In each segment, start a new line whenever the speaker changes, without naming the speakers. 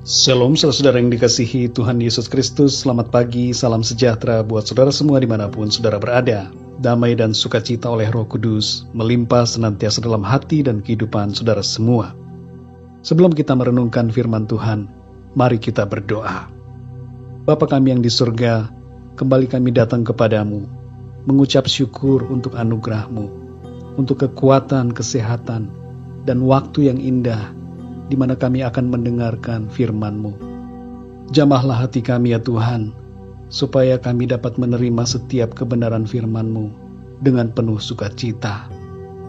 Shalom saudara yang dikasihi Tuhan Yesus Kristus. Selamat pagi, salam sejahtera buat saudara semua dimanapun saudara berada. Damai dan sukacita oleh Roh Kudus melimpah senantiasa dalam hati dan kehidupan saudara semua. Sebelum kita merenungkan firman Tuhan, mari kita berdoa. Bapa kami yang di surga, kembali kami datang kepadamu, mengucap syukur untuk anugerah-Mu, untuk kekuatan, kesehatan, dan waktu yang indah di mana kami akan mendengarkan firman-Mu. Jamahlah hati kami ya Tuhan, supaya kami dapat menerima setiap kebenaran firman-Mu dengan penuh sukacita.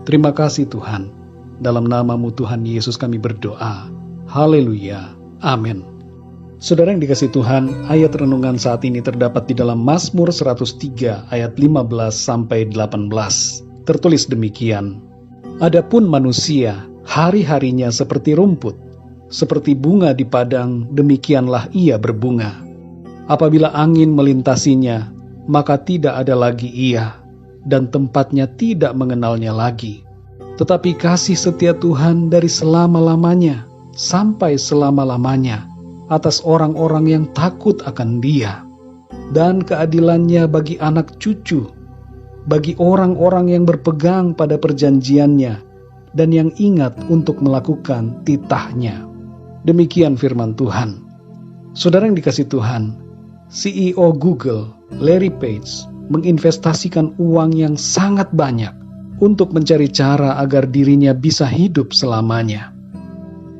Terima kasih Tuhan, dalam nama-Mu Tuhan Yesus kami berdoa. Haleluya, amin. Saudara yang dikasihi Tuhan, ayat renungan saat ini terdapat di dalam Mazmur 103 ayat 15-18. Tertulis demikian, adapun manusia, hari-harinya seperti rumput, seperti bunga di padang, demikianlah ia berbunga. Apabila angin melintasinya, maka tidak ada lagi ia, dan tempatnya tidak mengenalnya lagi. Tetapi kasih setia Tuhan dari selama-lamanya, sampai selama-lamanya, atas orang-orang yang takut akan Dia, dan keadilannya bagi anak cucu, bagi orang-orang yang berpegang pada perjanjiannya, dan yang ingat untuk melakukan titahnya. Demikian firman Tuhan. Saudara yang dikasihi Tuhan, CEO Google, Larry Page, menginvestasikan uang yang sangat banyak untuk mencari cara agar dirinya bisa hidup selamanya.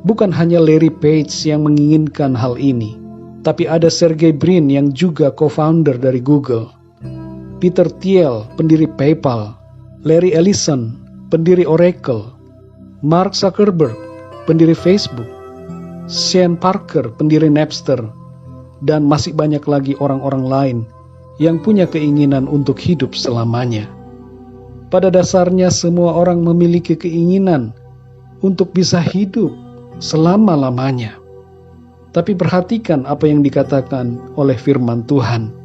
Bukan hanya Larry Page yang menginginkan hal ini, tapi ada Sergey Brin yang juga co-founder dari Google, Peter Thiel, pendiri PayPal, Larry Ellison, pendiri Oracle, Mark Zuckerberg, pendiri Facebook, Sean Parker, pendiri Napster, dan masih banyak lagi orang-orang lain yang punya keinginan untuk hidup selamanya. Pada dasarnya semua orang memiliki keinginan untuk bisa hidup selama-lamanya. Tapi perhatikan apa yang dikatakan oleh firman Tuhan.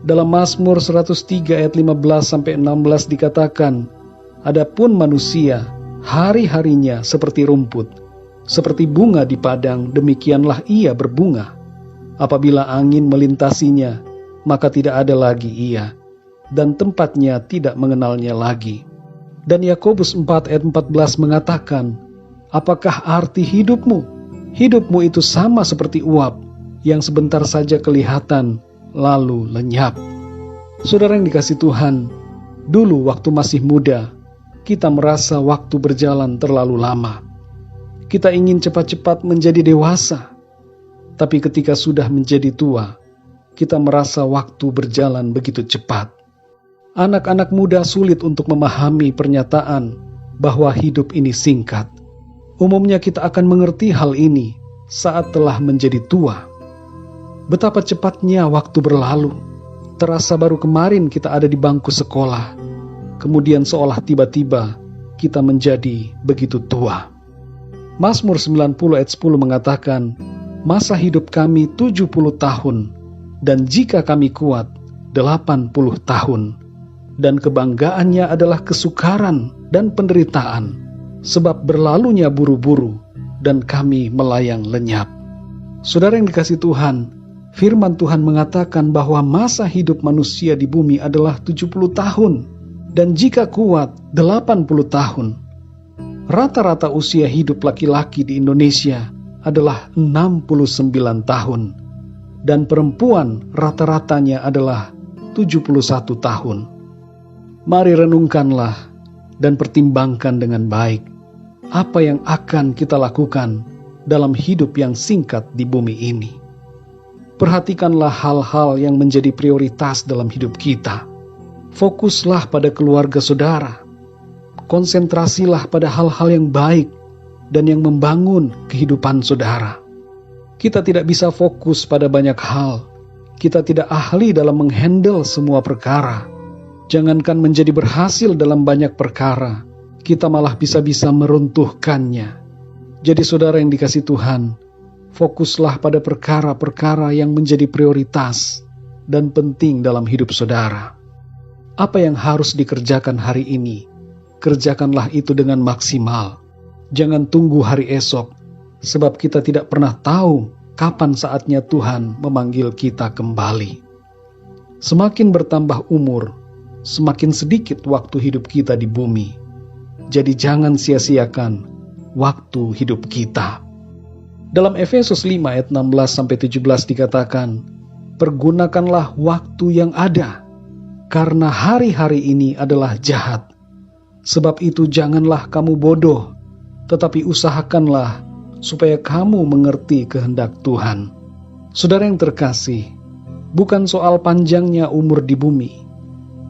Dalam Mazmur 103 ayat 15-16 dikatakan, adapun manusia, hari-harinya seperti rumput, seperti bunga di padang, demikianlah ia berbunga. Apabila angin melintasinya, maka tidak ada lagi ia, dan tempatnya tidak mengenalnya lagi. Dan Yakobus 4 ayat 14 mengatakan, apakah arti hidupmu? Hidupmu itu sama seperti uap, yang sebentar saja kelihatan, lalu lenyap. Saudara yang dikasihi Tuhan, dulu waktu masih muda, kita merasa waktu berjalan terlalu lama. Kita ingin cepat-cepat menjadi dewasa. Tapi ketika sudah menjadi tua, kita merasa waktu berjalan begitu cepat. Anak-anak muda sulit untuk memahami pernyataan bahwa hidup ini singkat. Umumnya kita akan mengerti hal ini saat telah menjadi tua. Betapa cepatnya waktu berlalu. Terasa baru kemarin kita ada di bangku sekolah. Kemudian seolah tiba-tiba kita menjadi begitu tua. Mazmur 90 ayat 10 mengatakan, masa hidup kami 70 tahun, dan jika kami kuat, 80 tahun. Dan kebanggaannya adalah kesukaran dan penderitaan, sebab berlalunya buru-buru, dan kami melayang lenyap. Saudara yang dikasihi Tuhan, firman Tuhan mengatakan bahwa masa hidup manusia di bumi adalah 70 tahun. Dan jika kuat, 80 tahun. Rata-rata usia hidup laki-laki di Indonesia adalah 69 tahun. Dan perempuan rata-ratanya adalah 71 tahun. Mari renungkanlah dan pertimbangkan dengan baik apa yang akan kita lakukan dalam hidup yang singkat di bumi ini. Perhatikanlah hal-hal yang menjadi prioritas dalam hidup kita. Fokuslah pada keluarga saudara. Konsentrasilah pada hal-hal yang baik dan yang membangun kehidupan saudara. Kita tidak bisa fokus pada banyak hal. Kita tidak ahli dalam menghandle semua perkara. Jangankan menjadi berhasil dalam banyak perkara, kita malah bisa-bisa meruntuhkannya. Jadi saudara yang dikasihi Tuhan, fokuslah pada perkara-perkara yang menjadi prioritas dan penting dalam hidup saudara. Apa yang harus dikerjakan hari ini, kerjakanlah itu dengan maksimal. Jangan tunggu hari esok, sebab kita tidak pernah tahu kapan saatnya Tuhan memanggil kita kembali. Semakin bertambah umur, semakin sedikit waktu hidup kita di bumi. Jadi jangan sia-siakan waktu hidup kita. Dalam Efesus 5 ayat 16-17 dikatakan, pergunakanlah waktu yang ada, karena hari-hari ini adalah jahat. Sebab itu janganlah kamu bodoh, tetapi usahakanlah supaya kamu mengerti kehendak Tuhan. Saudara yang terkasih, bukan soal panjangnya umur di bumi,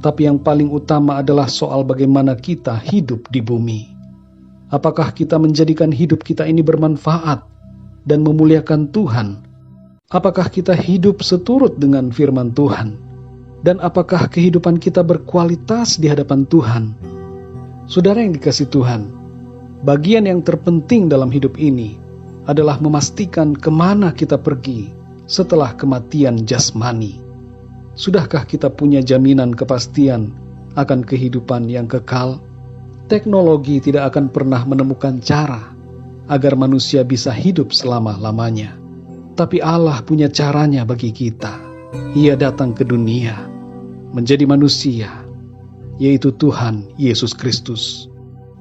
tapi yang paling utama adalah soal bagaimana kita hidup di bumi. Apakah kita menjadikan hidup kita ini bermanfaat dan memuliakan Tuhan? Apakah kita hidup seturut dengan firman Tuhan? Dan apakah kehidupan kita berkualitas di hadapan Tuhan? Saudara yang dikasihi Tuhan, bagian yang terpenting dalam hidup ini adalah memastikan kemana kita pergi setelah kematian jasmani. Sudahkah kita punya jaminan kepastian akan kehidupan yang kekal? Teknologi tidak akan pernah menemukan cara agar manusia bisa hidup selama-lamanya. Tapi Allah punya caranya bagi kita. Ia datang ke dunia, menjadi manusia, yaitu Tuhan Yesus Kristus.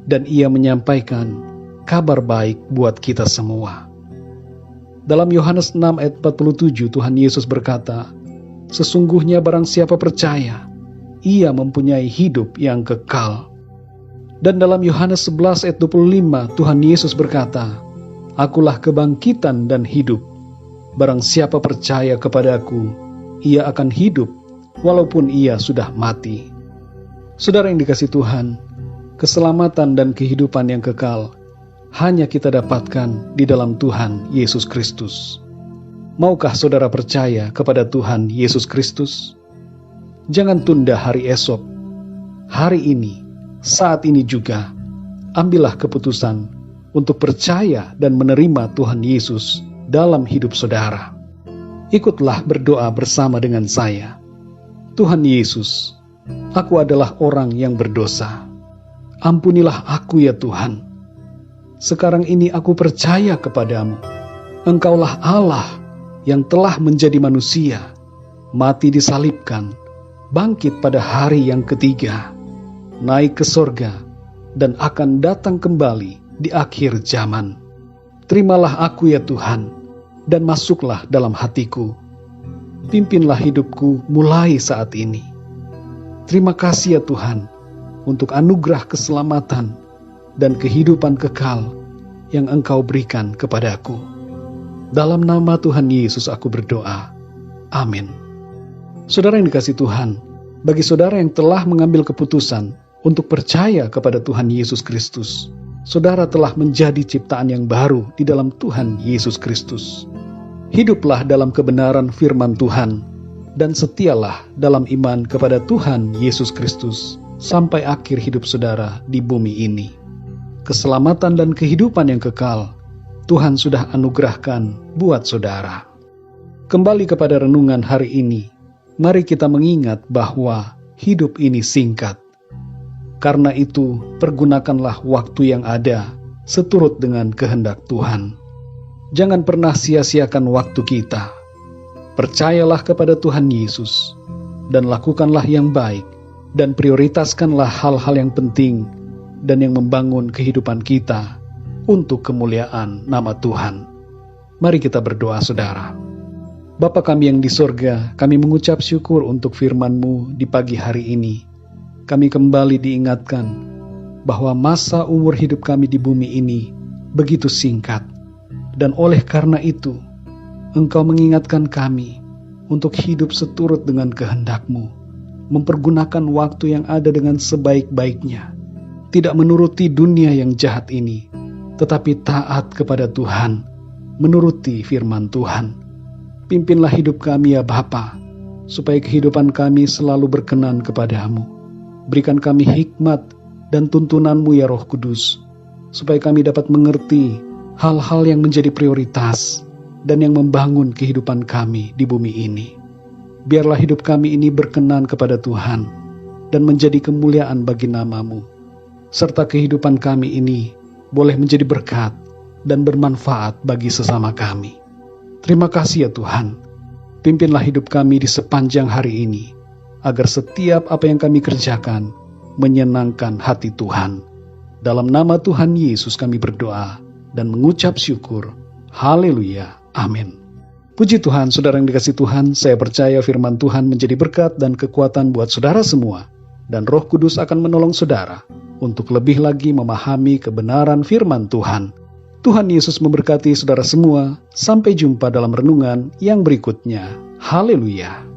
Dan Ia menyampaikan kabar baik buat kita semua. Dalam Yohanes 6 ayat 47 Tuhan Yesus berkata, sesungguhnya barang siapa percaya, ia mempunyai hidup yang kekal. Dan dalam Yohanes 11 ayat 25 Tuhan Yesus berkata, akulah kebangkitan dan hidup. Barang siapa percaya kepadaku, ia akan hidup walaupun ia sudah mati. Saudara yang dikasihi Tuhan, keselamatan dan kehidupan yang kekal hanya kita dapatkan di dalam Tuhan Yesus Kristus. Maukah saudara percaya kepada Tuhan Yesus Kristus? Jangan tunda hari esok. Hari ini, saat ini juga, ambillah keputusan untuk percaya dan menerima Tuhan Yesus dalam hidup saudara. Ikutlah berdoa bersama dengan saya. Tuhan Yesus, aku adalah orang yang berdosa. Ampunilah aku ya Tuhan. Sekarang ini aku percaya kepadamu. Engkaulah Allah yang telah menjadi manusia, mati disalibkan, bangkit pada hari yang ketiga, naik ke sorga, dan akan datang kembali di akhir zaman. Terimalah aku ya Tuhan, dan masuklah dalam hatiku. Pimpinlah hidupku mulai saat ini. Terima kasih ya Tuhan, untuk anugerah keselamatan dan kehidupan kekal yang Engkau berikan kepadaku. Dalam nama Tuhan Yesus aku berdoa. Amin. Saudara yang dikasihi Tuhan, bagi saudara yang telah mengambil keputusan untuk percaya kepada Tuhan Yesus Kristus, saudara telah menjadi ciptaan yang baru di dalam Tuhan Yesus Kristus. Hiduplah dalam kebenaran firman Tuhan, dan setialah dalam iman kepada Tuhan Yesus Kristus sampai akhir hidup saudara di bumi ini. Keselamatan dan kehidupan yang kekal Tuhan sudah anugerahkan buat saudara. Kembali kepada renungan hari ini, mari kita mengingat bahwa hidup ini singkat. Karena itu, pergunakanlah waktu yang ada seturut dengan kehendak Tuhan. Jangan pernah sia-siakan waktu kita. Percayalah kepada Tuhan Yesus, dan lakukanlah yang baik, dan prioritaskanlah hal-hal yang penting dan yang membangun kehidupan kita untuk kemuliaan nama Tuhan. Mari kita berdoa saudara. Bapa kami yang di sorga, kami mengucap syukur untuk firman-Mu di pagi hari ini. Kami kembali diingatkan bahwa masa umur hidup kami di bumi ini begitu singkat. Dan oleh karena itu, Engkau mengingatkan kami untuk hidup seturut dengan kehendak-Mu, mempergunakan waktu yang ada dengan sebaik-baiknya, tidak menuruti dunia yang jahat ini, tetapi taat kepada Tuhan, menuruti firman Tuhan. Pimpinlah hidup kami ya Bapa, supaya kehidupan kami selalu berkenan kepadamu. Berikan kami hikmat dan tuntunan-Mu ya Roh Kudus, supaya kami dapat mengerti hal-hal yang menjadi prioritas dan yang membangun kehidupan kami di bumi ini. Biarlah hidup kami ini berkenan kepada Tuhan dan menjadi kemuliaan bagi nama-Mu, serta kehidupan kami ini boleh menjadi berkat dan bermanfaat bagi sesama kami. Terima kasih ya Tuhan. Pimpinlah hidup kami di sepanjang hari ini, agar setiap apa yang kami kerjakan menyenangkan hati Tuhan. Dalam nama Tuhan Yesus kami berdoa dan mengucap syukur. Haleluya. Amin. Puji Tuhan, saudara yang dikasihi Tuhan, saya percaya firman Tuhan menjadi berkat dan kekuatan buat saudara semua. Dan Roh Kudus akan menolong saudara untuk lebih lagi memahami kebenaran firman Tuhan. Tuhan Yesus memberkati saudara semua. Sampai jumpa dalam renungan yang berikutnya. Haleluya.